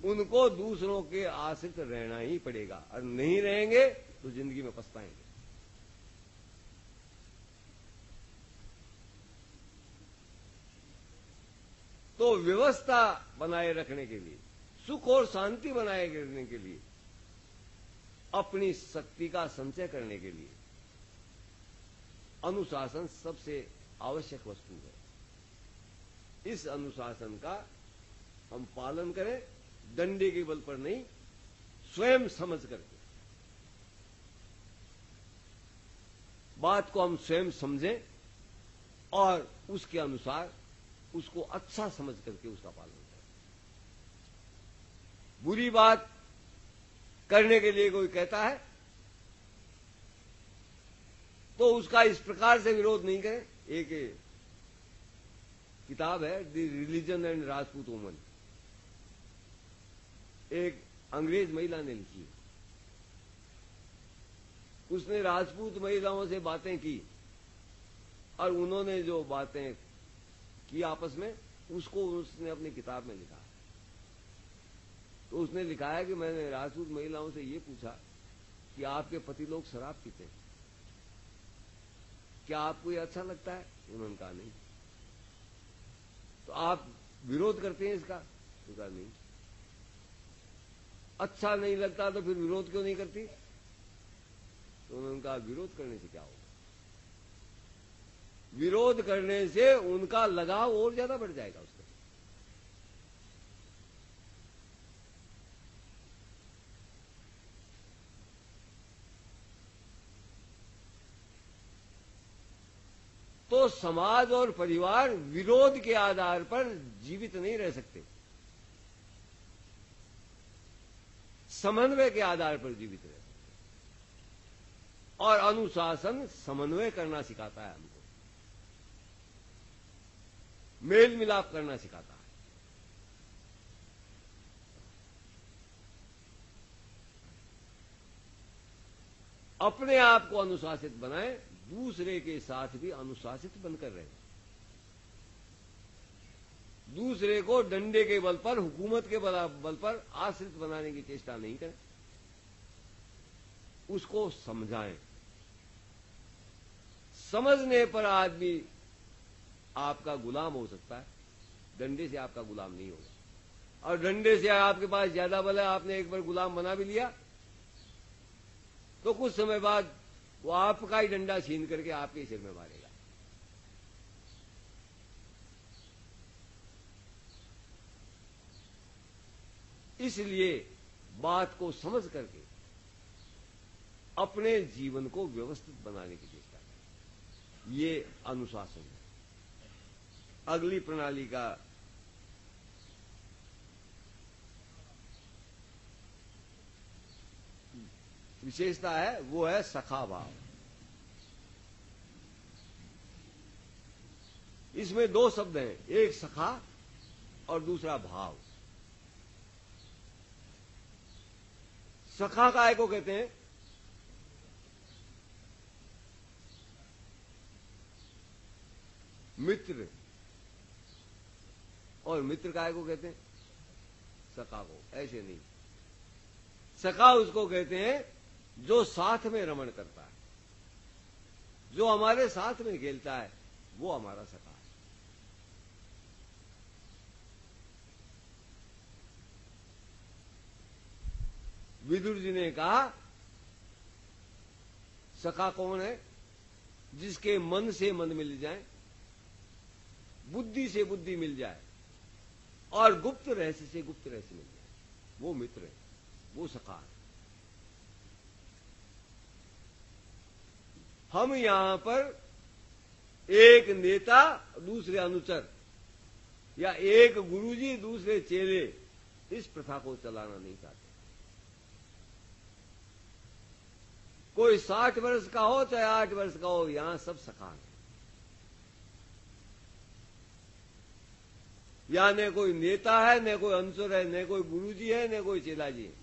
उनको दूसरों के आश्रित रहना ही पड़ेगा, और नहीं रहेंगे तो जिंदगी में पछताएंगे। तो व्यवस्था बनाए रखने के लिए, सुख और शांति बनाए रखने के लिए, अपनी शक्ति का संचय करने के लिए अनुशासन सबसे आवश्यक वस्तु है। इस अनुशासन का हम पालन करें, डंडे के बल पर नहीं, स्वयं समझ करके। बात को हम स्वयं समझें और उसके अनुसार उसको अच्छा समझ करके उसका पालन करें। बुरी बात करने के लिए कोई कहता है तो उसका इस प्रकार से विरोध नहीं करें। एक किताब है the religion and Rajput woman, एक अंग्रेज महिला ने लिखी। उसने राजपूत महिलाओं से बातें की और उन्होंने जो बातें की आपस में, उसको उसने अपनी किताब में लिखा। तो उसने लिखा है कि मैंने राजपूत महिलाओं से ये पूछा कि आपके पति लोग शराब पीते हैं, क्या आपको ये अच्छा लगता है? उन्होंने कहा नहीं। तो आप विरोध करते हैं इसका? तो कहा नहीं। अच्छा नहीं लगता तो फिर विरोध क्यों नहीं करती? तो उन्होंने कहा विरोध करने से क्या होगा? विरोध करने से उनका लगाव और ज्यादा बढ़ जाएगा उसका। तो समाज और परिवार विरोध के आधार पर जीवित नहीं रह सकते, समन्वय के आधार पर जीवित रह सकते। और अनुशासन समन्वय करना सिखाता है हमको, मेल मिलाप करना सिखाता है। अपने आप को अनुशासित बनाएं, दूसरे के साथ भी अनुशासित बनकर रहें। दूसरे को डंडे के बल पर, हुकूमत के बल पर आश्रित बनाने की चेष्टा नहीं करें, उसको समझाएं। समझने पर आदमी आपका गुलाम हो सकता है, डंडे से आपका गुलाम नहीं होगा। और डंडे से आपके पास ज्यादा बल है, आपने एक बार गुलाम बना भी लिया तो कुछ समय बाद वो आपका ही डंडा छीन करके आपके सिर में मारेगा। इसलिए बात को समझ करके अपने जीवन को व्यवस्थित बनाने की चेष्टा करें, ये अनुशासन है। अगली प्रणाली का विशेषता है, वो है सखा भाव। इसमें दो शब्द हैं, एक सखा और दूसरा भाव। सखा काय को कहते हैं? मित्र। और मित्र काय को कहते हैं? सखा को। ऐसे नहीं, सखा उसको कहते हैं जो साथ में रमण करता है, जो हमारे साथ में खेलता है, वो हमारा सखा है। विदुर जी ने कहा सखा कौन है? जिसके मन से मन मिल जाए, बुद्धि से बुद्धि मिल जाए और गुप्त रहस्य से गुप्त रहस्य मिल जाए, वो मित्र है, वो सखा है। हम यहां पर एक नेता दूसरे अनुचर, या एक गुरुजी दूसरे चेले, इस प्रथा को चलाना नहीं चाहते। कोई 60 वर्ष का हो चाहे 8 वर्ष का हो, यहां सब सखा है। यहां न कोई नेता है, न कोई अनुचर है, न कोई गुरुजी है, न कोई चेला जी है,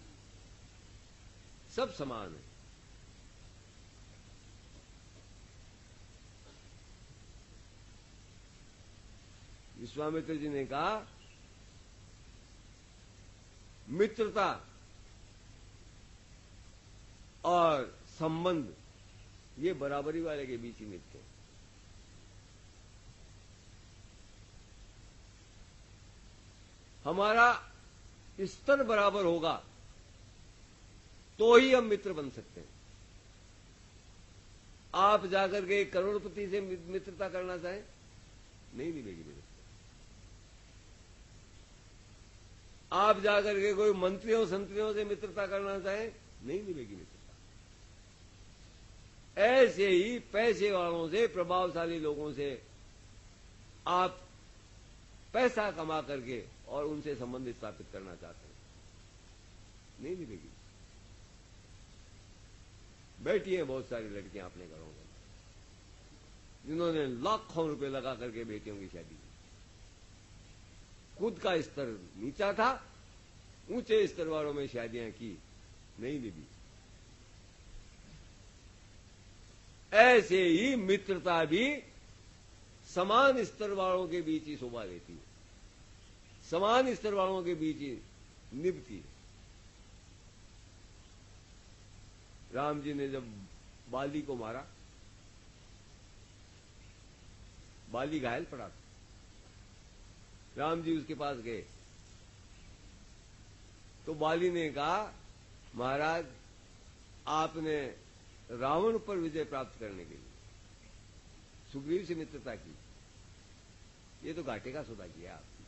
सब समान है। विश्वामित्र जी ने कहा मित्रता और संबंध ये बराबरी वाले के बीच ही मिलते हैं। हमारा स्तर बराबर होगा तो ही हम मित्र बन सकते हैं। आप जाकर के करोड़पति से मित्रता करना चाहें, नहीं निभेगी मित्रता। आप जाकर के कोई मंत्रियों संतरियों से मित्रता करना चाहें, नहीं निभेगी मित्रता। ऐसे ही पैसे वालों से, प्रभावशाली लोगों से आप पैसा कमा करके और उनसे संबंध स्थापित करना चाहते हैं, नहीं निभेगी। बैठी हैं बहुत सारी लड़कियां अपने घरों में, जिन्होंने लाखों रुपए लगा करके बेटियों की शादी की। खुद का स्तर नीचा था, ऊंचे स्तर वालों में शादियां की, नहीं निभी। ऐसे ही मित्रता भी समान स्तर वालों के बीच ही शोभा देती है, समान स्तर वालों के बीच ही निभती है। राम जी ने जब बाली को मारा, बाली घायल पड़ा था, राम जी उसके पास गए तो बाली ने कहा, महाराज आपने रावण पर विजय प्राप्त करने के लिए सुग्रीव से मित्रता की, ये तो घाटे का सौदा किया आपने।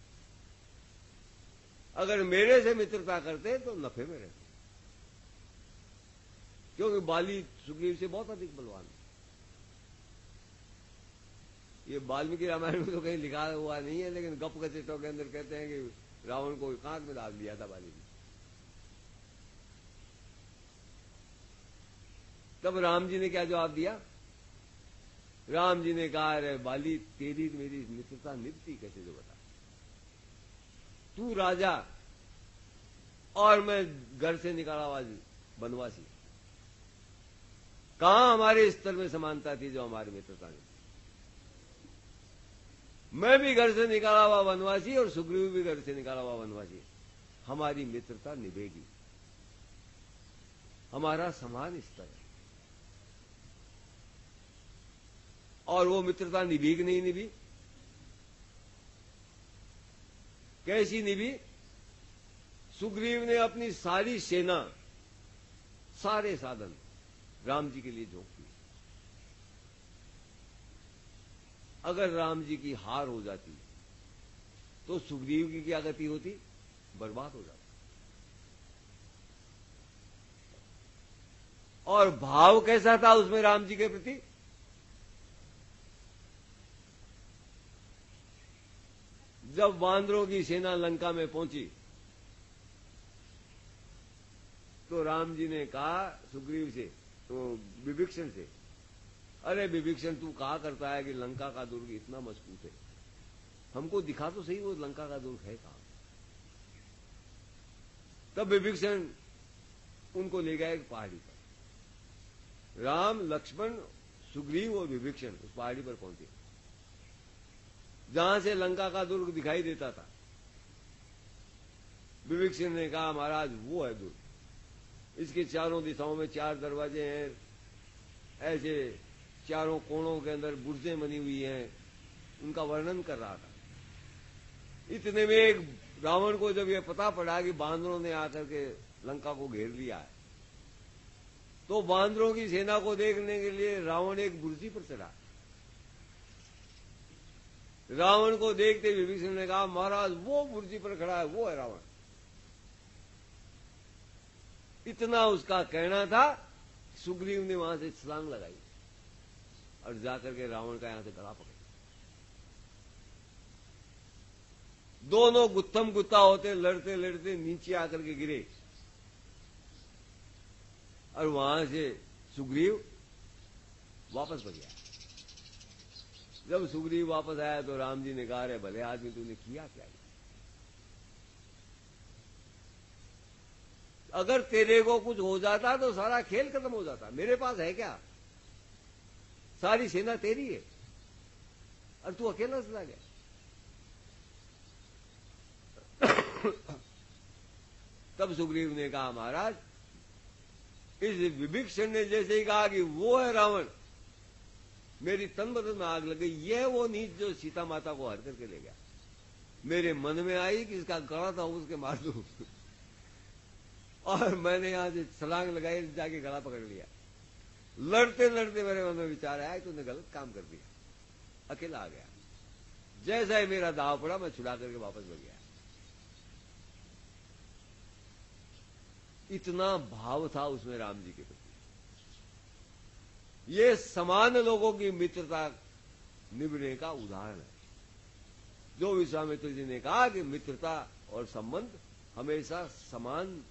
अगर मेरे से मित्रता करते तो नफे में रहते, क्योंकि बाली सुग्रीव से बहुत अधिक बलवान है। ये वाल्मीकि रामायण में तो कहीं लिखा हुआ नहीं है, लेकिन गप गचेटों के अंदर कहते हैं कि रावण को कांक में दाग दिया था बाली ने। तब राम जी ने क्या जवाब दिया? राम जी ने कहा, अरे बाली तेरी मेरी मित्रता निभती कैसे, जो बता। तू राजा और मैं घर से निकाला हुआ वनवासी, कहां हमारे स्तर में समानता थी जो हमारी मित्रता ने। मैं भी घर से निकाला हुआ वनवासी और सुग्रीव भी घर से निकाला हुआ वनवासी, हमारी मित्रता निभेगी, हमारा समान स्तर है। और वो मित्रता निभी कि नहीं निभी? कैसी निभी? सुग्रीव ने अपनी सारी सेना, सारे साधन राम जी के लिए झोंक दिए। अगर राम जी की हार हो जाती तो सुग्रीव की क्या गति होती? बर्बाद हो जाती। और भाव कैसा था उसमें राम जी के प्रति? जब वानरों की सेना लंका में पहुंची तो राम जी ने कहा सुग्रीव से, तो विभीषण से, अरे विभीषण तू कहा करता है कि लंका का दुर्ग इतना मजबूत है, हमको दिखा तो सही वो लंका का दुर्ग है कहां। तब विभीषण उनको ले गया एक पहाड़ी पर। राम, लक्ष्मण, सुग्रीव और विभीषण उस पहाड़ी पर पहुंचे जहां से लंका का दुर्ग दिखाई देता था। विभीषण ने कहा, महाराज वो है दुर्ग, इसके चारों दिशाओं में 4 दरवाजे हैं, ऐसे चारों कोणों के अंदर बुर्जें बनी हुई हैं, उनका वर्णन कर रहा था। इतने में एक रावण को जब यह पता पड़ा कि बांदरों ने आकर के लंका को घेर लिया है, तो बांदरों की सेना को देखने के लिए रावण एक बुर्जी पर चढ़ा। रावण को देखते विभीषण ने कहा, महाराज वो बुर्जी पर खड़ा है, वो है रावण। इतना उसका कहना था, सुग्रीव ने वहां से छलांग लगाई और जाकर के रावण का यहां से गला पकड़ा। दोनों गुत्थम गुत्ता होते लड़ते लड़ते नीचे आकर के गिरे और वहां से सुग्रीव वापस बढ़ गया। जब सुग्रीव वापस आया तो राम जी ने कहा, अरे भले आदमी तूने किया क्या? अगर तेरे को कुछ हो जाता तो सारा खेल खत्म हो जाता। मेरे पास है क्या? सारी सेना तेरी है और तू अकेला चला गया। तब सुग्रीव ने कहा, महाराज, इस विभीषण ने जैसे ही कहा कि वो है रावण, मेरी तन बदन में आग लग गई। यह वो नीच जो सीता माता को हर करके ले गया। मेरे मन में आई कि इसका गला था उसके मार दूं और मैंने यहां से छलांग लगाई, जाके गला पकड़ लिया। लड़ते लड़ते मेरे मन में विचार आया, तूने गलत काम कर दिया, अकेला आ गया। जैसा ही मेरा दाव पड़ा, मैं छुड़ा करके वापस बढ़ गया। इतना भाव था उसमें राम जी के प्रति। ये समान लोगों की मित्रता निभने का उदाहरण है। जो विश्वामित्र जी ने कहा कि मित्रता और संबंध हमेशा समान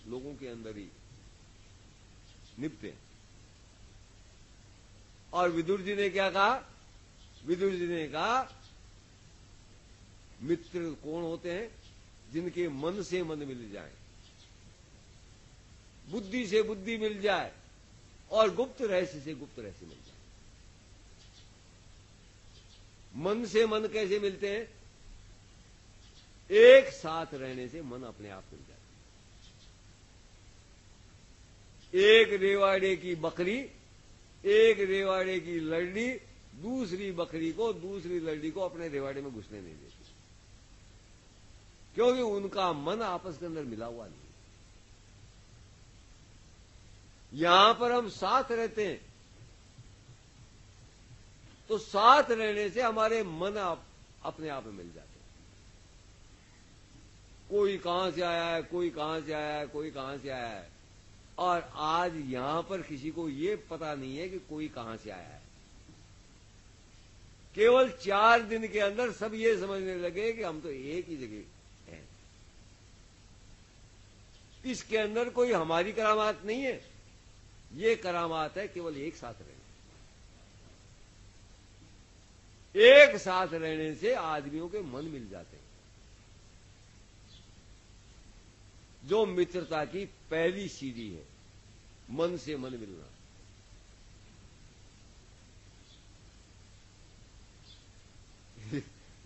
लोगों के अंदर ही निभते हैं। और विदुर जी ने क्या कहा? विदुर जी ने कहा, मित्र कौन होते हैं? जिनके मन से मन मिल जाए, बुद्धि से बुद्धि मिल जाए और गुप्त रहस्य से गुप्त रहस्य मिल जाए। मन से मन कैसे मिलते हैं? एक साथ रहने से मन अपने आप मिल जाता है। एक रेवाड़े की बकरी, एक रेवाड़े की लड़ड़ी दूसरी बकरी को, दूसरी लड़ड़ी को अपने रेवाड़े में घुसने नहीं देती, क्योंकि उनका मन आपस के अंदर मिला हुआ नहीं। यहां पर हम साथ रहते हैं, तो साथ रहने से हमारे मन अपने आप में मिल जाते हैं। कोई कहां से आया है, कोई कहां से आया है, कोई कहां से आया है, और आज यहां पर किसी को यह पता नहीं है कि कोई कहां से आया है। केवल 4 दिन के अंदर सब ये समझने लगे कि हम तो एक ही जगह हैं। इसके अंदर कोई हमारी करामात नहीं है, ये करामात है केवल एक साथ रहने। एक साथ रहने से आदमियों के मन मिल जाते हैं। जो मित्रता की पहली सीढ़ी है, मन से मन मिलना।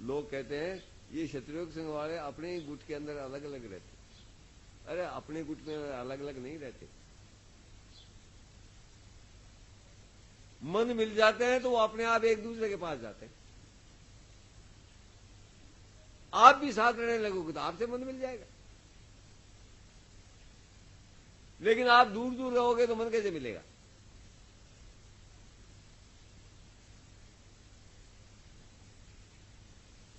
लोग कहते हैं ये शत्रुघ्न सिंह वाले अपने ही गुट के अंदर अलग अलग रहते। अरे अपने गुट में अलग अलग नहीं रहते, मन मिल जाते हैं तो वो अपने आप एक दूसरे के पास जाते हैं। आप भी साथ रहने लगोगे तो आपसे मन मिल जाएगा, लेकिन आप दूर दूर रहोगे तो मन कैसे मिलेगा?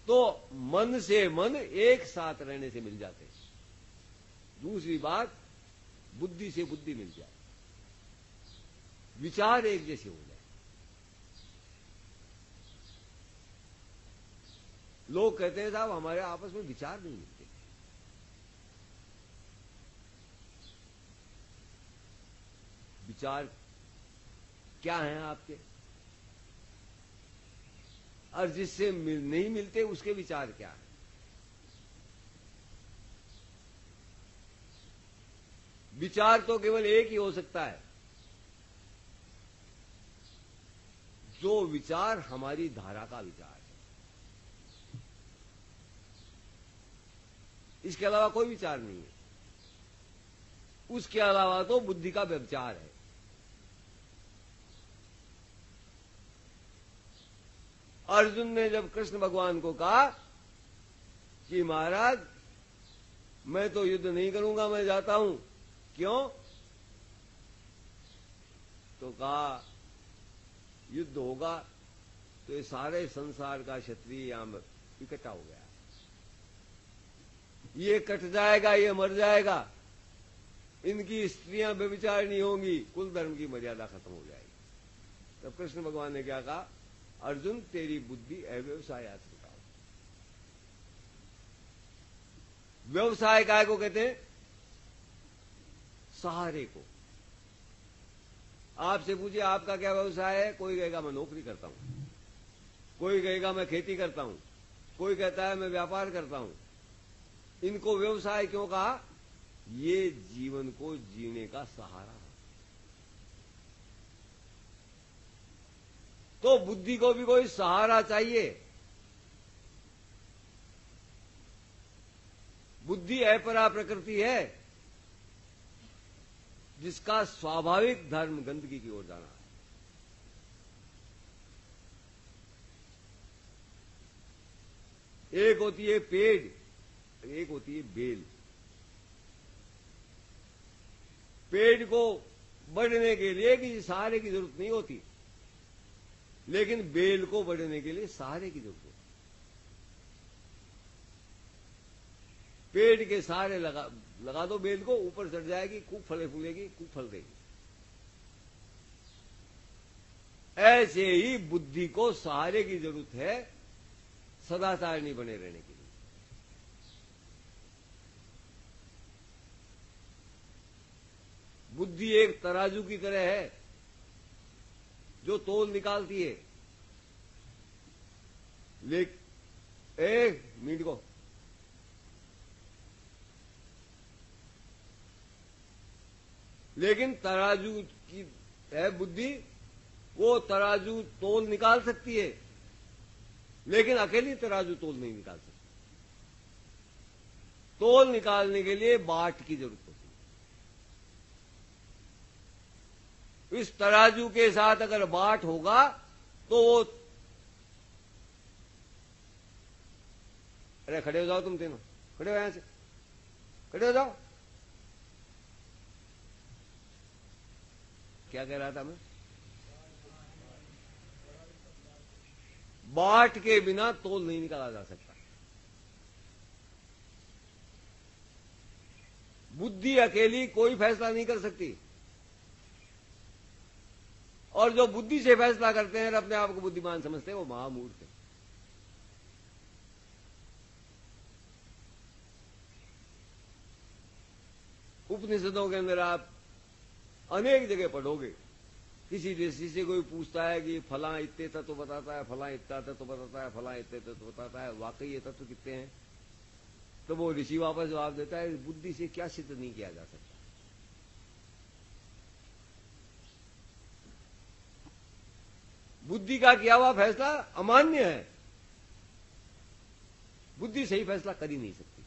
तो मन से मन एक साथ रहने से मिल जाते हैं। दूसरी बात, बुद्धि से बुद्धि मिल जाए, विचार एक जैसे हो जाए। लोग कहते हैं साहब हमारे आपस में विचार नहीं मिलते। विचार क्या हैं आपके? और जिससे नहीं मिलते उसके विचार क्या है? विचार तो केवल एक ही हो सकता है, जो विचार हमारी धारा का विचार है। इसके अलावा कोई विचार नहीं है। उसके अलावा तो बुद्धि का व्यभिचार है। अर्जुन ने जब कृष्ण भगवान को कहा कि महाराज मैं तो युद्ध नहीं करूंगा, मैं जाता हूं, क्यों? तो कहा युद्ध होगा तो ये सारे संसार का क्षत्रिय यहां इकट्ठा हो गया, ये कट जाएगा, ये मर जाएगा, इनकी स्त्रियां व्यभिचारिणी होंगी, कुल धर्म की मर्यादा खत्म हो जाएगी। तब कृष्ण भगवान ने क्या कहा? अर्जुन तेरी बुद्धि अव्यवसायित हो। व्यवसाय काय को कहते हैं? सहारे को। आपसे पूछिए आपका क्या व्यवसाय है? कोई कहेगा मैं नौकरी करता हूं, कोई कहेगा मैं खेती करता हूं, कोई कहता है मैं व्यापार करता हूं। इनको व्यवसाय क्यों कहा? ये जीवन को जीने का सहारा है। तो बुद्धि को भी कोई सहारा चाहिए। बुद्धि अपरा प्रकृति है, जिसका स्वाभाविक धर्म गंदगी की ओर जाना है। एक होती है पेड़, एक होती है बेल। पेड़ को बढ़ने के लिए किसी सहारे की जरूरत नहीं होती, लेकिन बेल को बढ़ने के लिए सहारे की जरूरत होती। पेड़ के सहारे लगा दो बेल को, ऊपर चढ़ जाएगी, खूब फले फूलेगी, खूब फल देगी। ऐसे ही बुद्धि को सहारे की जरूरत है सदाचार नहीं बने रहने के लिए। बुद्धि एक तराजू की तरह है जो तोल निकालती है। मीट को लेकिन तराजू की है बुद्धि, वो तराजू तोल निकाल सकती है, लेकिन अकेली तराजू तोल नहीं निकाल सकती। तोल निकालने के लिए बाट की जरूरत होती है। इस तराजू के साथ अगर बाट होगा तो वो, अरे खड़े हो जाओ तुम तीनों, खड़े हो यहां से, खड़े हो जाओ। क्या कह रहा था मैं? बाट के बिना तोल नहीं निकाला जा सकता। बुद्धि अकेली कोई फैसला नहीं कर सकती, और जो बुद्धि से फैसला करते हैं और अपने आप को बुद्धिमान समझते हैं, वो महामूर्ख है। उपनिषदों के अंदर आप अनेक जगह पढ़ोगे, किसी ऋषि से कोई पूछता है कि फला इतने तत्व बताता है, फला इतना तत्व बताता है, फला इतने तत्व बताता है, वाकई ये तत्व कितने हैं? तो वो ऋषि वापस जवाब देता है, बुद्धि से क्या सिद्ध नहीं किया जा सकता। बुद्धि का किया हुआ फैसला अमान्य है, बुद्धि सही फैसला कर ही नहीं सकती।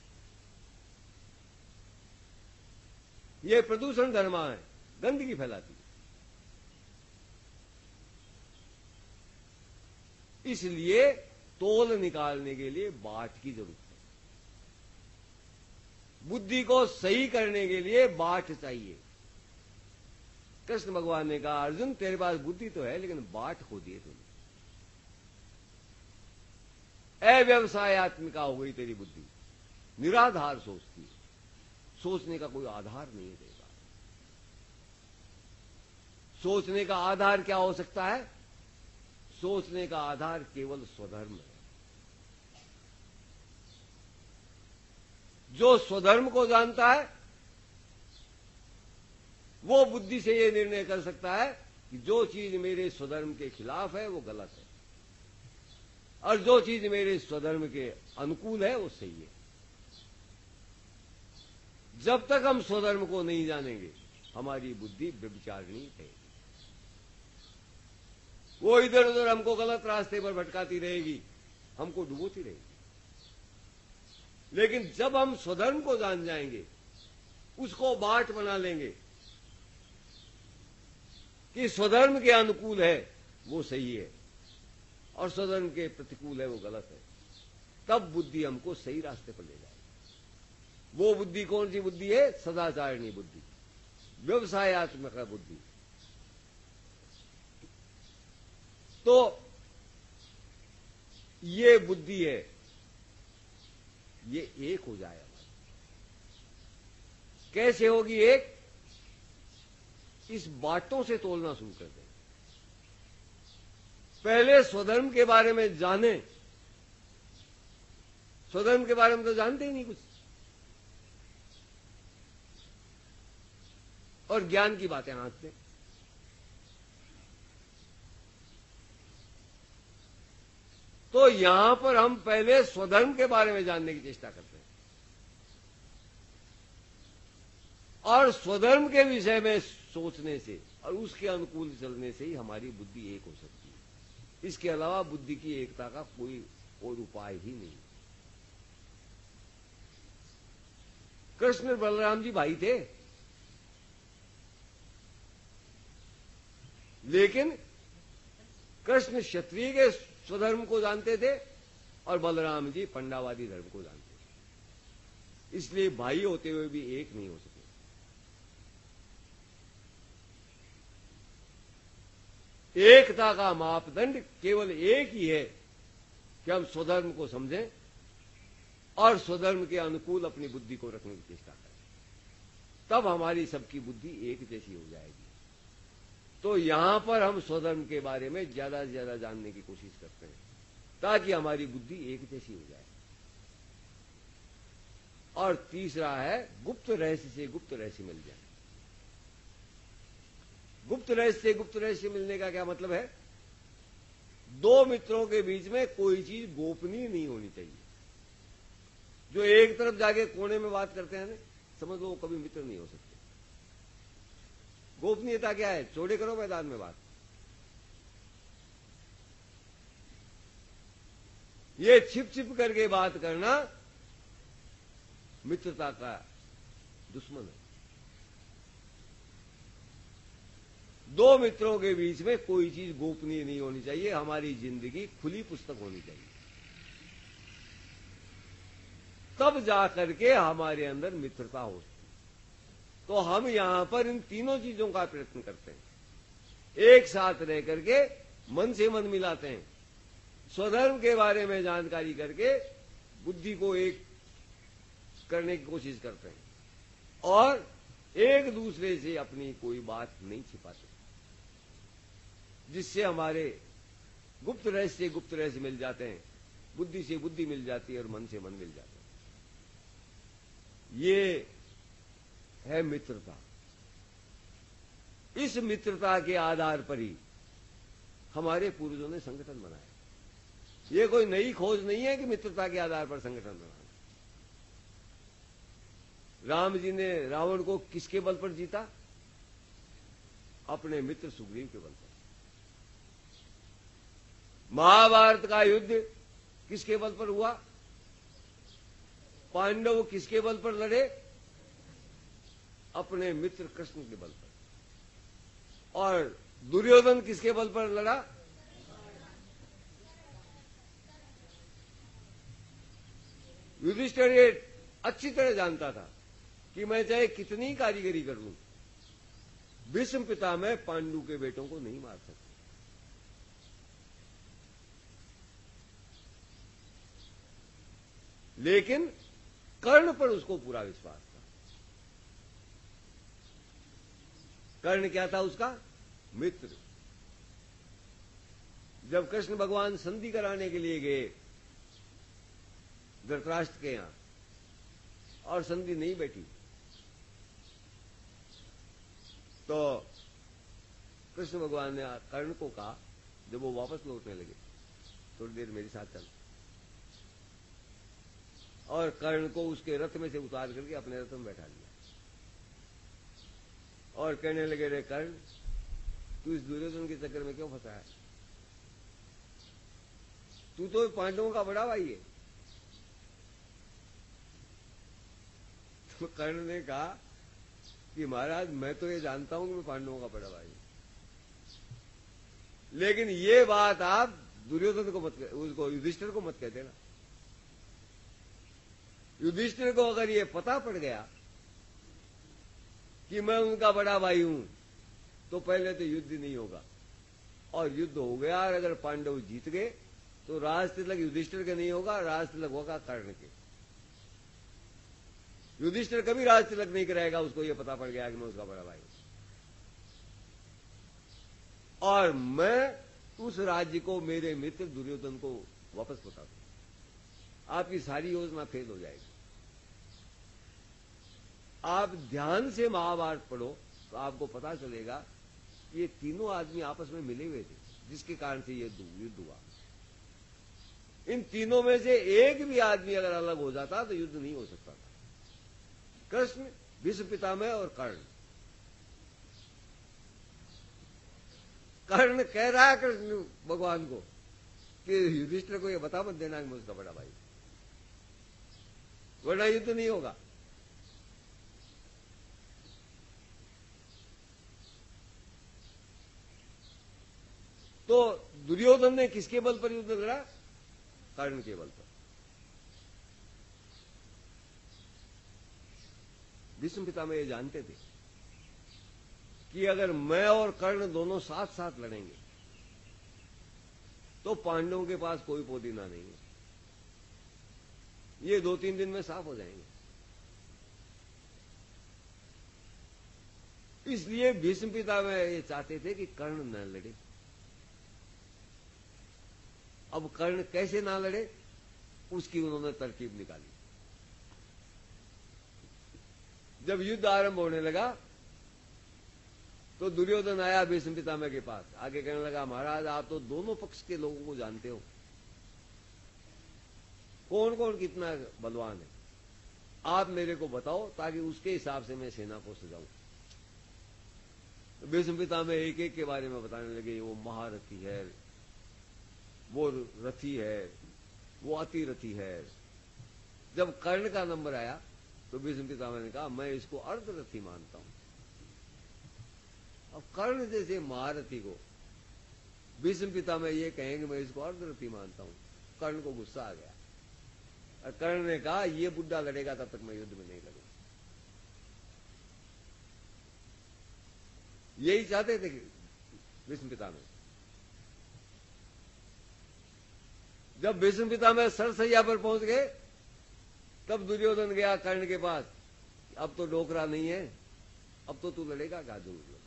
ये प्रदूषण धर्मा है, गंदगी फैलाती है। इसलिए तोल निकालने के लिए बाट की जरूरत है। बुद्धि को सही करने के लिए बाट चाहिए। कृष्ण भगवान ने कहा, अर्जुन तेरे पास बुद्धि तो है, लेकिन बाट खो दिए तूने। अव्यवसायत्मिका हो गई तेरी बुद्धि, निराधार सोचती, सोचने का कोई आधार नहीं है तेरे पास। सोचने का आधार क्या हो सकता है? सोचने का आधार केवल स्वधर्म है। जो स्वधर्म को जानता है वो बुद्धि से यह निर्णय कर सकता है कि जो चीज मेरे स्वधर्म के खिलाफ है वो गलत है, और जो चीज मेरे स्वधर्म के अनुकूल है वो सही है। जब तक हम स्वधर्म को नहीं जानेंगे, हमारी बुद्धि व्यभिचारिणी है। वो इधर उधर हमको गलत रास्ते पर भटकाती रहेगी, हमको डुबोती रहेगी। लेकिन जब हम स्वधर्म को जान जाएंगे, उसको बाट बना लेंगे कि स्वधर्म के अनुकूल है वो सही है और स्वधर्म के प्रतिकूल है वो गलत है, तब बुद्धि हमको सही रास्ते पर ले जाएगी। वो बुद्धि कौन सी बुद्धि है? सदाचारिणी बुद्धि, व्यवसायत्मक बुद्धि। तो ये बुद्धि है, ये एक हो जाए हमारी। कैसे होगी एक? इस बातों से तोलना शुरू कर दें। पहले स्वधर्म के बारे में जाने। स्वधर्म के बारे में तो जानते ही नहीं कुछ, और ज्ञान की बातें आंकते हैं। तो यहां पर हम पहले स्वधर्म के बारे में जानने की चेष्टा करते हैं, और स्वधर्म के विषय में सोचने से और उसके अनुकूल चलने से ही हमारी बुद्धि एक हो सकती है। इसके अलावा बुद्धि की एकता का कोई और उपाय ही नहीं। कृष्ण और बलराम जी भाई थे, लेकिन कृष्ण क्षत्रिय के स्वधर्म को जानते थे और बलराम जी पंडावादी धर्म को जानते थे, इसलिए भाई होते हुए भी एक नहीं हो सके। एकता का मापदंड केवल एक ही है कि हम स्वधर्म को समझें और स्वधर्म के अनुकूल अपनी बुद्धि को रखने की चेष्टा करें, तब हमारी सबकी बुद्धि एक जैसी हो जाएगी। तो यहां पर हम स्वधर्म के बारे में ज्यादा से ज्यादा जानने की कोशिश करते हैं ताकि हमारी बुद्धि एक जैसी हो जाए। और तीसरा है गुप्त रहस्य से गुप्त रहस्य मिल जाए। गुप्त रहस्य से गुप्त रहस्य मिलने का क्या मतलब है? दो मित्रों के बीच में कोई चीज गोपनीय नहीं होनी चाहिए। जो एक तरफ जाके कोने में बात करते हैं ना, समझ लो वो कभी मित्र नहीं हो सकते। गोपनीयता क्या है? चौड़े करो मैदान में बात। ये छिप छिप करके बात करना मित्रता का दुश्मन है। दो मित्रों के बीच में कोई चीज गोपनीय नहीं होनी चाहिए। हमारी जिंदगी खुली पुस्तक होनी चाहिए, तब जाकर के हमारे अंदर मित्रता हो। तो हम यहां पर इन तीनों चीजों का प्रयत्न करते हैं। एक साथ रह करके मन से मन मिलाते हैं, स्वधर्म के बारे में जानकारी करके बुद्धि को एक करने की कोशिश करते हैं और एक दूसरे से अपनी कोई बात नहीं छिपाते, जिससे हमारे गुप्त रहस्य से गुप्त रहस्य मिल जाते हैं, बुद्धि से बुद्धि मिल जाती है और मन से मन मिल जाता है। ये है मित्रता। इस मित्रता के आधार पर ही हमारे पूर्वजों ने संगठन बनाया। ये कोई नई खोज नहीं है कि मित्रता के आधार पर संगठन बनाना। राम जी ने रावण को किसके बल पर जीता? अपने मित्र सुग्रीव के बल पर। महाभारत का युद्ध किसके बल पर हुआ? पांडव किसके बल पर लड़े? अपने मित्र कृष्ण के बल पर। और दुर्योधन किसके बल पर लड़ा? युधिष्ठिर ये अच्छी तरह जानता था कि मैं चाहे कितनी कारीगरी कर लूं, भीष्म पितामह पांडु के बेटों को नहीं मार सकते। लेकिन कर्ण पर उसको पूरा विश्वास था। कर्ण क्या था उसका? मित्र। जब कृष्ण भगवान संधि कराने के लिए गए धृतराष्ट्र के यहां और संधि नहीं बैठी, तो कृष्ण भगवान ने कर्ण को कहा, जब वो वापस लौटने लगे, थोड़ी देर मेरे साथ चल। और कर्ण को उसके रथ में से उतार करके अपने रथ में बैठा लिया और कहने लगे, रे कर्ण, तू इस दुर्योधन के चक्कर में क्यों फंसा है? तू तो पांडवों का बड़ा भाई है। तो कर्ण ने कहा कि महाराज, मैं तो ये जानता हूं कि मैं पांडवों का बड़ा भाई हूं, लेकिन ये बात आप दुर्योधन को मत, उसको युधिष्ठिर को मत कह देना। युधिष्ठिर को अगर ये पता पड़ गया कि मैं उनका बड़ा भाई हूं, तो पहले तो युद्ध नहीं होगा, और युद्ध हो गया और अगर पांडव जीत गए तो राज तिलक युधिष्ठिर के नहीं होगा, राज तिलक होगा कर्ण के। युधिष्ठिर कभी राज तिलक नहीं कराएगा, उसको यह पता पड़ गया कि मैं उसका बड़ा भाई हूं, और मैं उस राज्य को मेरे मित्र दुर्योधन को वापस बता दूं। आपकी सारी योजना फेल हो जाएगी। आप ध्यान से महाभारत पढ़ो तो आपको पता चलेगा कि ये तीनों आदमी आपस में मिले हुए थे, जिसके कारण से ये युद्ध हुआ। इन तीनों में से एक भी आदमी अगर अलग हो जाता तो युद्ध नहीं हो सकता था। कृष्ण, भीष्म पितामह और कर्ण। कर्ण कह रहा है कृष्ण भगवान को कि युधिष्ठिर को ये बता मत देना कि मैं उसका बड़ा भाई, वरना युद्ध नहीं होगा। दुर्योधन ने किसके बल पर युद्ध लड़ा? कर्ण के बल पर। भीष्म पितामह ये जानते थे कि अगर मैं और कर्ण दोनों साथ साथ लड़ेंगे तो पांडवों के पास कोई पोदीना नहीं है। ये 2-3 दिन में साफ हो जाएंगे। इसलिए भीष्म पितामह ये चाहते थे कि कर्ण न लड़े। अब कर्ण कैसे ना लड़े, उसकी उन्होंने तरकीब निकाली। जब युद्ध आरंभ होने लगा तो दुर्योधन आया भीष्म पितामह के पास, आगे कहने लगा, महाराज आप तो दोनों पक्ष के लोगों को जानते हो, कौन कौन कितना बलवान है, आप मेरे को बताओ ताकि उसके हिसाब से मैं सेना को सजाऊं। भीष्म पितामह एक एक के बारे में बताने लगे। वो महारथी है, वो रथी है, वो अति रथी है। जब कर्ण का नंबर आया तो भीष्म पितामह ने कहा, मैं इसको अर्धरथी मानता हूं। अब कर्ण जैसे महारथी को भीष्म पितामह ये कहेंगे मैं इसको अर्धरथी मानता हूं, कर्ण को गुस्सा आ गया। और कर्ण ने कहा, ये बुड्ढा लड़ेगा तब तक मैं युद्ध में नहीं लड़ूंगा। यही चाहते थे भीष्म पितामह। जब भीष्म पितामह सरसैया पर पहुंच गए तब दुर्योधन गया कर्ण के पास, अब तो डोकरा नहीं है, अब तो तू लड़ेगा क्या? दुर्योधन।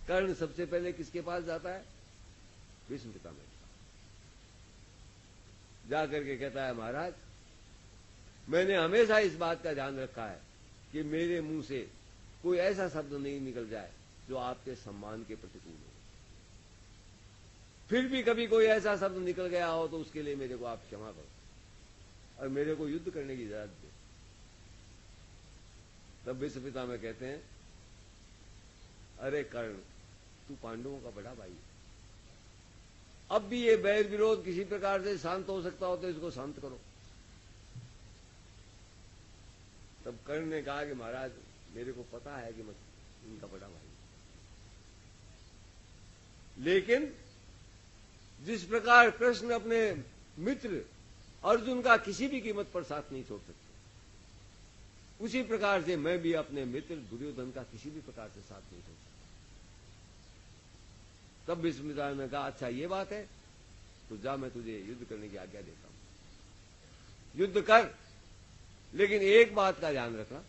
कर्ण सबसे पहले किसके पास जाता है? भीष्म पितामह के पास। जाकर के कहता है, महाराज मैंने हमेशा इस बात का ध्यान रखा है कि मेरे मुंह से कोई ऐसा शब्द नहीं निकल जाए जो आपके सम्मान के प्रतिकूल हो। फिर भी कभी कोई ऐसा शब्द निकल गया हो तो उसके लिए मेरे को आप क्षमा करो और मेरे को युद्ध करने की इजाजत दे। तब भीष्म पितामह कहते हैं, अरे कर्ण, तू पांडवों का बड़ा भाई है, अब भी ये बैर विरोध किसी प्रकार से शांत हो सकता हो तो इसको शांत करो। तब कर्ण ने कहा कि महाराज मेरे को पता है कि मैं इनका बड़ा भाई, लेकिन जिस प्रकार कृष्ण अपने मित्र अर्जुन का किसी भी कीमत पर साथ नहीं छोड़ सकते, उसी प्रकार से मैं भी अपने मित्र दुर्योधन का किसी भी प्रकार से साथ नहीं छोड़ सकता। तब भीष्म पितामह ने कहा, अच्छा ये बात है तो जा, मैं तुझे युद्ध करने की आज्ञा देता हूं, युद्ध कर, लेकिन एक बात का ध्यान रखना,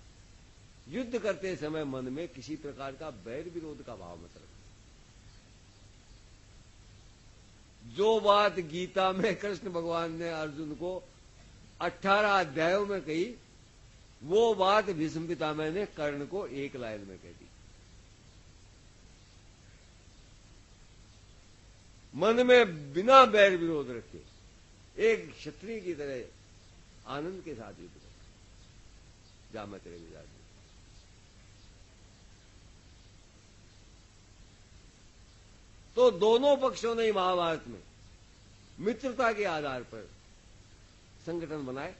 युद्ध करते समय मन में किसी प्रकार का बैर विरोध का भाव मत रखना। जो बात गीता में कृष्ण भगवान ने अर्जुन को 18 अध्यायों में कही, वो बात भीष्म पितामह ने कर्ण को 1 लाइन में कह दी। मन में बिना बैर विरोध रखे एक क्षत्रिय की तरह आनंद के साथ युद्ध कर, जा मैं तेरे मिजाज में। तो दोनों पक्षों ने महाभारत में मित्रता के आधार पर संगठन बनाए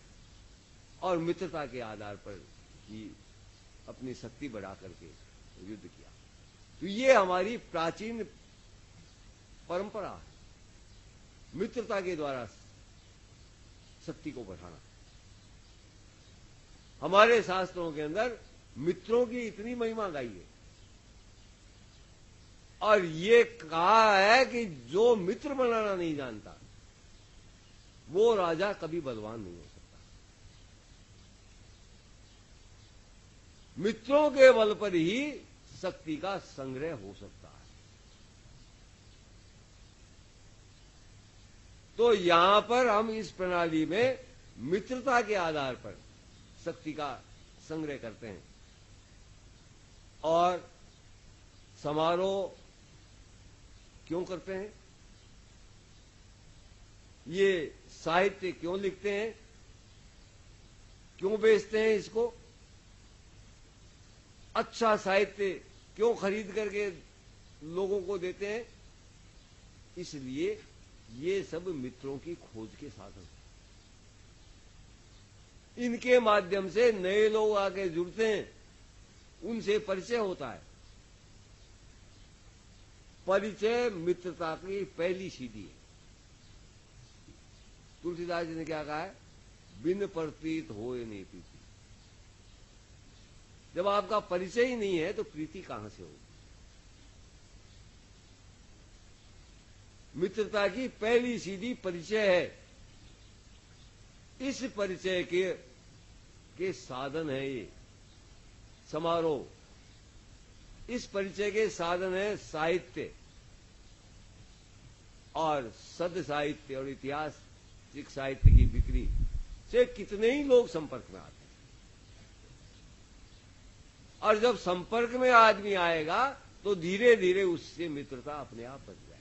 और मित्रता के आधार पर ही अपनी शक्ति बढ़ा करके युद्ध किया। तो ये हमारी प्राचीन परंपरा है, मित्रता के द्वारा शक्ति को बढ़ाना। हमारे शास्त्रों के अंदर मित्रों की इतनी महिमा गाई है और ये कहा है कि जो मित्र बनाना नहीं जानता वो राजा कभी बलवान नहीं हो सकता। मित्रों के बल पर ही शक्ति का संग्रह हो सकता है। तो यहां पर हम इस प्रणाली में मित्रता के आधार पर शक्ति का संग्रह करते हैं और समारोह क्यों करते हैं, ये साहित्य क्यों लिखते हैं, क्यों बेचते हैं इसको, अच्छा साहित्य क्यों खरीद करके लोगों को देते हैं, इसलिए ये सब मित्रों की खोज के साधन। इनके माध्यम से नए लोग आके जुड़ते हैं, उनसे परिचय होता है परिचय मित्रता की पहली सीढ़ी है। तुलसीदास जी ने क्या कहा है? बिन प्रतीत होए नहीं प्रीति। जब आपका परिचय ही नहीं है तो प्रीति कहां से होगी? मित्रता की पहली सीढ़ी परिचय है। इस परिचय के साधन है ये समारोह। इस परिचय के साधन है साहित्य और सद साहित्य और ऐतिहासिक साहित्य की बिक्री से कितने ही लोग संपर्क में आते हैं। और जब संपर्क में आदमी आएगा तो धीरे धीरे उससे मित्रता अपने आप बन जाएगी।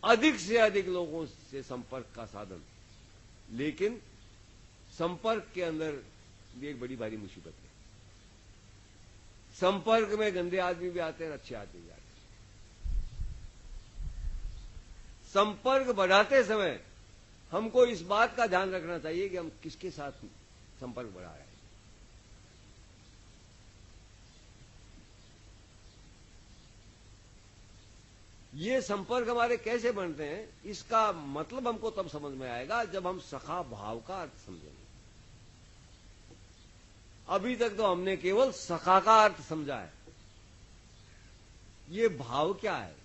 अधिक से अधिक लोगों से संपर्क का साधन, लेकिन संपर्क के अंदर भी एक बड़ी भारी मुसीबत है। संपर्क में गंदे आदमी भी आते हैं, अच्छे आदमी भी आते हैं। संपर्क बढ़ाते समय हमको इस बात का ध्यान रखना चाहिए कि हम किसके साथ संपर्क बढ़ा रहे हैं। ये संपर्क हमारे कैसे बनते हैं, इसका मतलब हमको तब समझ में आएगा जब हम सखा भाव का अर्थ समझेंगे। अभी तक तो हमने केवल सखा का अर्थ समझा है। ये भाव क्या है?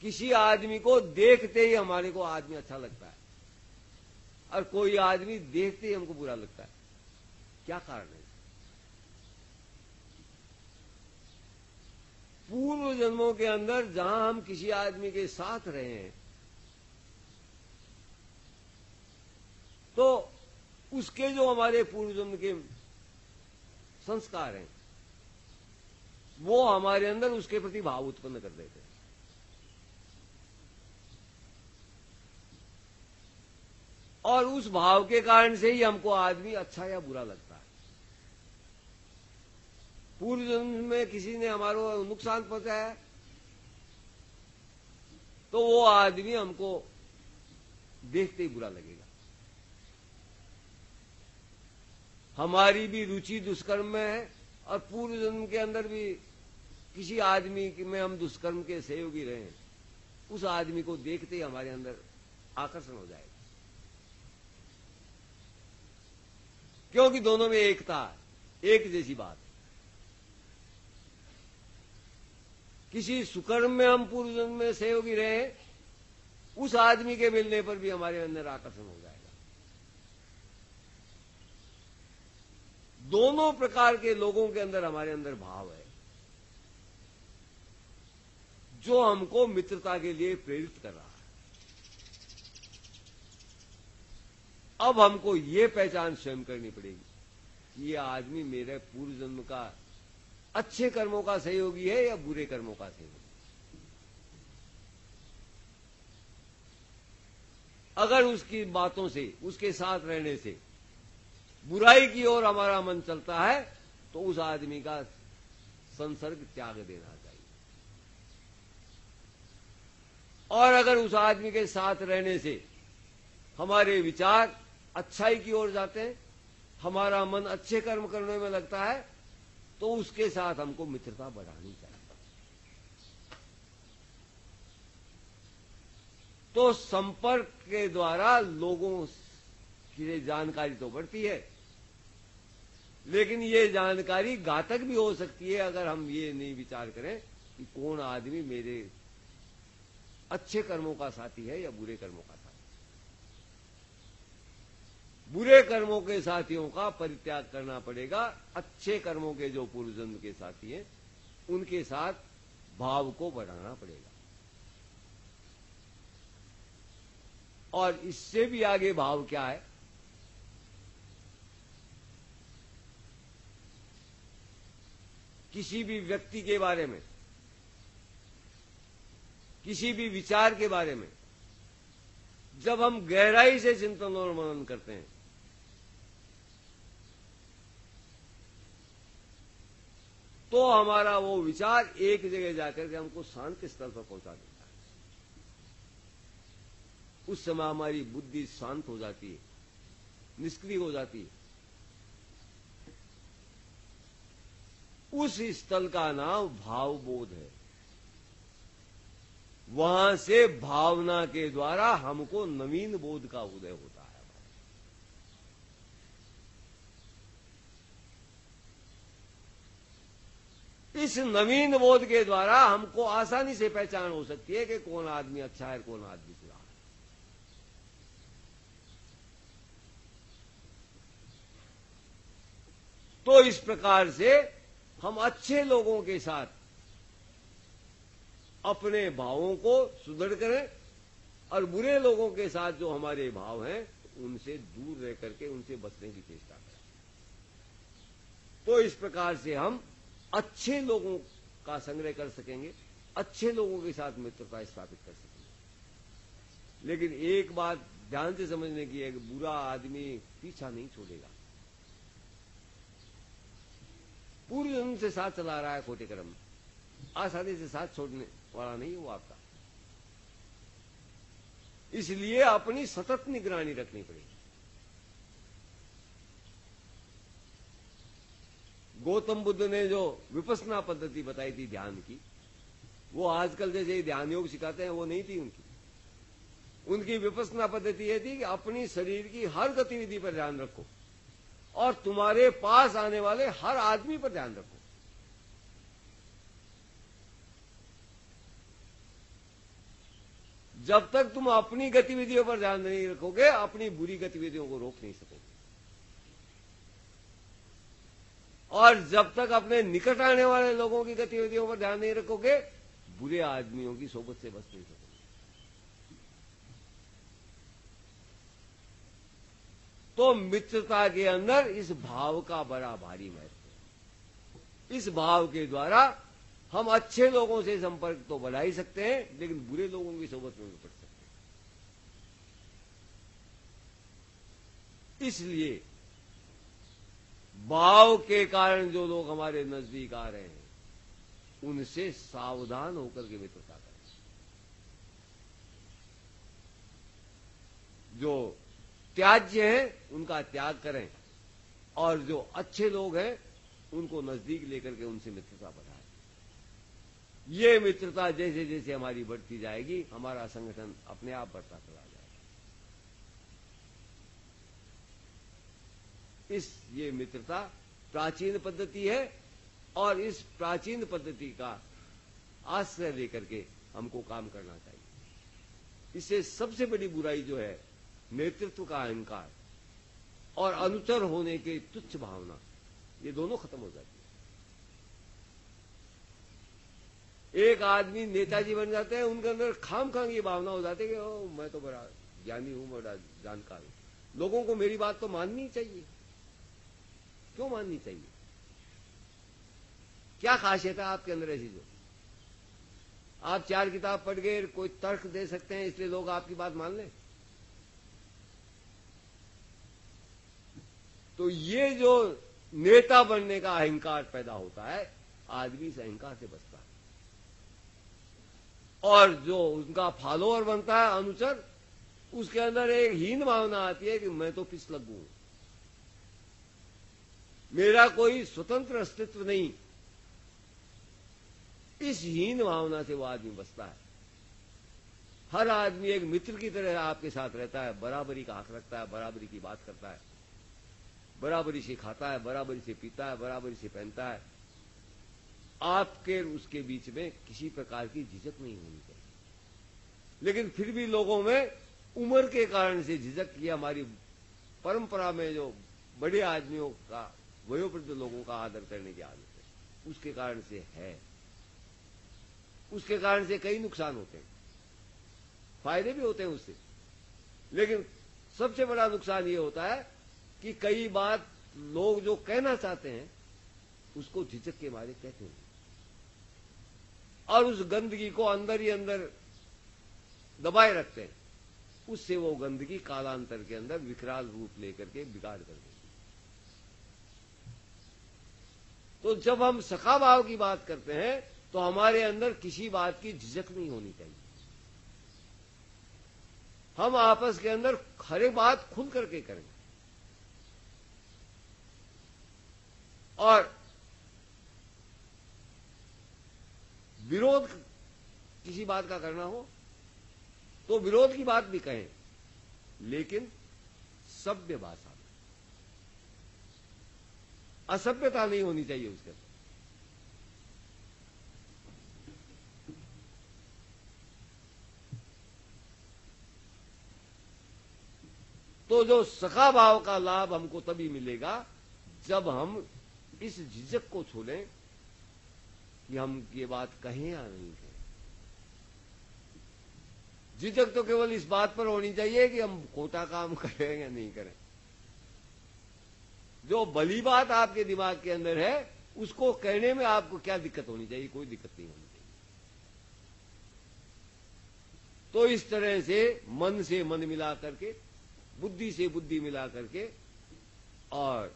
किसी आदमी को देखते ही हमारे को आदमी अच्छा लगता है और कोई आदमी देखते ही हमको बुरा लगता है। क्या कारण है? पूर्व जन्मों के अंदर जहां हम किसी आदमी के साथ रहे हैं तो उसके जो हमारे पूर्व जन्म के संस्कार हैं वो हमारे अंदर उसके प्रति भाव उत्पन्न कर देते हैं। और उस भाव के कारण से ही हमको आदमी अच्छा या बुरा लगता है। पूर्व जन्म में किसी ने हमारा नुकसान पहुंचाया तो वो आदमी हमको देखते ही बुरा लगेगा। हमारी भी रुचि दुष्कर्म में है और पूर्व जन्म के अंदर भी किसी आदमी में हम दुष्कर्म के सहयोगी रहे हैं, उस आदमी को देखते ही हमारे अंदर आकर्षण हो जाएगा, क्योंकि दोनों में एकता, एक जैसी बात है। किसी सुकर्म में हम पूर्व जन्म में सहयोगी रहे, उस आदमी के मिलने पर भी हमारे अंदर आकर्षण हो जाएगा। दोनों प्रकार के लोगों के अंदर हमारे अंदर भाव है जो हमको मित्रता के लिए प्रेरित कर रहा है। अब हमको ये पहचान स्वयं करनी पड़ेगी, ये आदमी मेरे पूर्व जन्म का अच्छे कर्मों का सहयोगी है या बुरे कर्मों का सहयोगी। अगर उसकी बातों से, उसके साथ रहने से बुराई की ओर हमारा मन चलता है तो उस आदमी का संसर्ग त्याग देना चाहिए। और अगर उस आदमी के साथ रहने से हमारे विचार अच्छाई की ओर जाते हैं, हमारा मन अच्छे कर्म करने में लगता है, तो उसके साथ हमको मित्रता बढ़ानी चाहिए। तो संपर्क के द्वारा लोगों की जानकारी तो बढ़ती है, लेकिन ये जानकारी घातक भी हो सकती है अगर हम ये नहीं विचार करें कि कौन आदमी मेरे अच्छे कर्मों का साथी है या बुरे कर्मों का साथी। बुरे कर्मों के साथियों का परित्याग करना पड़ेगा। अच्छे कर्मों के जो पूर्व जन्म के साथी हैं उनके साथ भाव को बढ़ाना पड़ेगा। और इससे भी आगे भाव क्या है? किसी भी व्यक्ति के बारे में, किसी भी विचार के बारे में जब हम गहराई से चिंतन और मनन करते हैं तो हमारा वो विचार एक जगह जाकर के हमको शांति स्थल पर पहुंचा देता है। उस समय हमारी बुद्धि शांत हो जाती है निष्क्रिय हो जाती है। उस स्थल का नाम भावबोध है। वहां से भावना के द्वारा हमको नवीन बोध का उदय होता है। इस नवीन बोध के द्वारा हमको आसानी से पहचान हो सकती है कि कौन आदमी अच्छा है, कौन आदमी बुरा है। तो इस प्रकार से हम अच्छे लोगों के साथ अपने भावों को सुदृढ़ करें और बुरे लोगों के साथ जो हमारे भाव हैं उनसे दूर रह करके उनसे बचने की चेष्टा करें। तो इस प्रकार से हम अच्छे लोगों का संग्रह कर सकेंगे, अच्छे लोगों के साथ मित्रता स्थापित कर सकेंगे। लेकिन एक बात ध्यान से समझने की है कि बुरा आदमी पीछा नहीं छोड़ेगा। पूरी जन्म से साथ चला रहा है खोटे कर्म, आसानी से साथ छोड़ने वाला नहीं वो आपका। इसलिए अपनी सतत निगरानी रखनी पड़ेगी। गौतम बुद्ध ने जो विपश्यना पद्धति बताई थी ध्यान की, वो आजकल जैसे ध्यान योग सिखाते हैं वो नहीं थी उनकी। उनकी विपश्यना पद्धति ये थी कि अपनी शरीर की हर गतिविधि पर ध्यान रखो और तुम्हारे पास आने वाले हर आदमी पर ध्यान रखो। जब तक तुम अपनी गतिविधियों पर ध्यान नहीं रखोगे, अपनी बुरी गतिविधियों को रोक नहीं सकोगे। और जब तक अपने निकट आने वाले लोगों की गतिविधियों पर ध्यान नहीं रखोगे, बुरे आदमियों की सोबत से बच नहीं सकोगे। तो मित्रता के अंदर इस भाव का बड़ा भारी महत्व है। इस भाव के द्वारा हम अच्छे लोगों से संपर्क तो बढ़ा ही सकते हैं, लेकिन बुरे लोगों की सोबत में भी पड़ सकते हैं। इसलिए भाव के कारण जो लोग हमारे नजदीक आ रहे हैं उनसे सावधान होकर के मित्रता करें। जो त्याज्य हैं उनका त्याग करें और जो अच्छे लोग हैं उनको नजदीक लेकर के उनसे मित्रता बढ़ाएं। ये मित्रता जैसे जैसे हमारी बढ़ती जाएगी, हमारा संगठन अपने आप बढ़ता चला जाएगा। ये मित्रता प्राचीन पद्धति है और इस प्राचीन पद्धति का आश्रय लेकर के हमको काम करना चाहिए। इससे सबसे बड़ी बुराई जो है नेतृत्व का अहंकार और अनुचर होने की तुच्छ भावना, ये दोनों खत्म हो जाती है। एक आदमी नेताजी बन जाते हैं, उनके अंदर खाम ये भावना हो जाती है कि ओ मैं तो बड़ा ज्ञानी हूं, बड़ा जानकार हूं, लोगों को मेरी बात तो माननी चाहिए। क्यों माननी चाहिए? क्या खासियत है आपके अंदर ऐसी जो आप 4 किताब पढ़ गए, कोई तर्क दे सकते हैं इसलिए लोग आपकी बात मान लें? तो ये जो नेता बनने का अहंकार पैदा होता है, आदमी इस अहंकार से बचता है। और जो उनका फॉलोअर बनता है, अनुचर, उसके अंदर एक हीन भावना आती है कि मैं तो पिछलग्गू हूं, मेरा कोई स्वतंत्र अस्तित्व नहीं। इस हीन भावना से वो आदमी बचता है। हर आदमी एक मित्र की तरह आपके साथ रहता है, बराबरी का हक रखता है, बराबरी की बात करता है, बराबरी से खाता है, बराबरी से पीता है, बराबरी से पहनता है। आपके उसके बीच में किसी प्रकार की झिझक नहीं होनी चाहिए। लेकिन फिर भी लोगों में उम्र के कारण से झिझक, की हमारी परंपरा में जो बड़े आदमियों का, वयोवृद्ध लोगों का आदर करने की आदत है, उसके कारण से है। उसके कारण से कई नुकसान होते हैं, फायदे भी होते हैं उससे, लेकिन सबसे बड़ा नुकसान ये होता है कि कई बात लोग जो कहना चाहते हैं उसको झिझक के मारे कहते हैं और उस गंदगी को अंदर ही अंदर दबाए रखते हैं। उससे वो गंदगी कालांतर के अंदर विकराल रूप लेकर के बिगाड़ कर देती है। तो जब हम सखा भाव की बात करते हैं तो हमारे अंदर किसी बात की झिझक नहीं होनी चाहिए। हम आपस के अंदर हर एक बात खुल करके करें। और विरोध किसी बात का करना हो तो विरोध की बात भी कहें, लेकिन सभ्य भाषा में। असभ्यता नहीं होनी चाहिए उसके अंदर। तो जो सखा भाव का लाभ हमको तभी मिलेगा जब हम इस झिझक को छोड़ें कि हम ये बात कहें या नहीं कहें। झिझक तो केवल इस बात पर होनी चाहिए कि हम खोटा काम करें या नहीं करें। जो भली बात आपके दिमाग के अंदर है उसको कहने में आपको क्या दिक्कत होनी चाहिए? कोई दिक्कत नहीं होनी चाहिए। तो इस तरह से मन मिला करके, बुद्धि से बुद्धि मिला करके और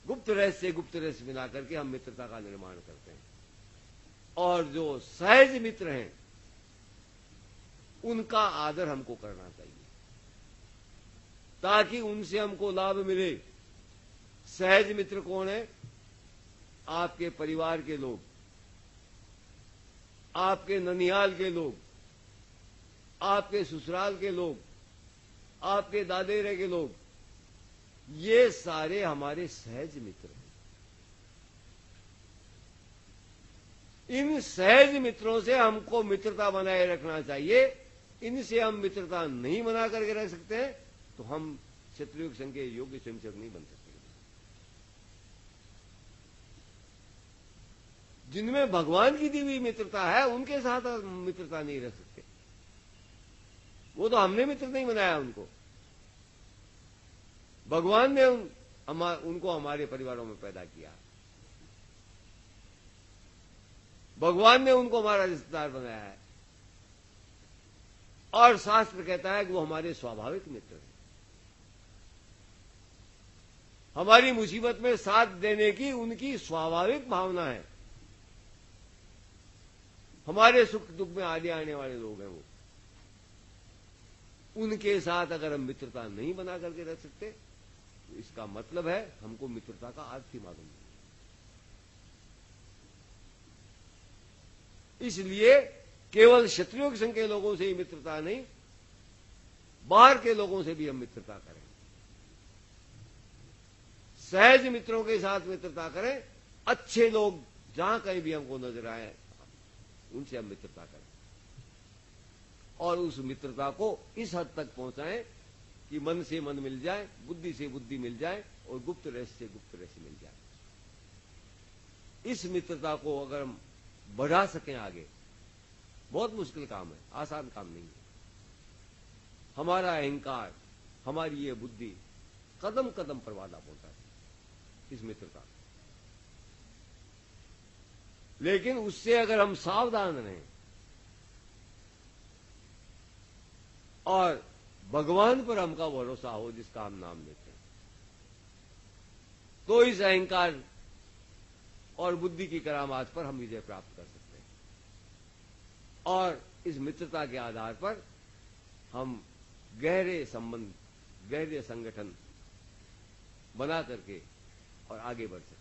गुप्त रहस्य मिला करके हम मित्रता का निर्माण करते हैं। और जो सहज मित्र हैं उनका आदर हमको करना चाहिए ताकि उनसे हमको लाभ मिले। सहज मित्र कौन है? आपके परिवार के लोग, आपके ननिहाल के लोग, आपके ससुराल के लोग, आपके दादेरे के लोग, ये सारे हमारे सहज मित्र हैं। इन सहज मित्रों से हमको मित्रता बनाए रखना चाहिए। इनसे हम मित्रता नहीं बना करके रख सकते हैं तो हम क्षत्रिय संघ के योग्य स्वयंसेवक नहीं बन सकते। जिनमें भगवान की दी हुई मित्रता है उनके साथ हम मित्रता नहीं रख सकते। वो तो हमने मित्र नहीं बनाया उनको, भगवान ने उनको हमारे परिवारों में पैदा किया। भगवान ने उनको हमारा रिश्तेदार बनाया है और शास्त्र कहता है कि वो हमारे स्वाभाविक मित्र हैं। हमारी मुसीबत में साथ देने की उनकी स्वाभाविक भावना है। हमारे सुख दुख में आगे आने वाले लोग हैं वो। उनके साथ अगर हम मित्रता नहीं बना करके रख सकते तो इसका मतलब है हमको मित्रता का अर्थ ही मालूम नहीं। इसलिए केवल क्षत्रिय संघ के लोगों से ही मित्रता नहीं, बाहर के लोगों से भी हम मित्रता करें। सहज मित्रों के साथ मित्रता करें। अच्छे लोग जहां कहीं भी हमको नजर आए उनसे हम मित्रता करें और उस मित्रता को इस हद तक पहुंचाएं कि मन से मन मिल जाए, बुद्धि से बुद्धि मिल जाए और गुप्त रहस्य से गुप्त रहस्य मिल जाए। इस मित्रता को अगर हम बढ़ा सकें आगे, बहुत मुश्किल काम है, आसान काम नहीं है। हमारा अहंकार, हमारी ये बुद्धि कदम कदम पर बाधा पहुंचाती इस मित्रता। लेकिन उससे अगर हम सावधान रहें और भगवान पर हमका भरोसा हो जिसका हम नाम लेते हैं, तो इस अहंकार और बुद्धि की करामात पर हम विजय प्राप्त कर सकते हैं और इस मित्रता के आधार पर हम गहरे संबंध, गहरे संगठन बना करके और आगे बढ़ सकते हैं।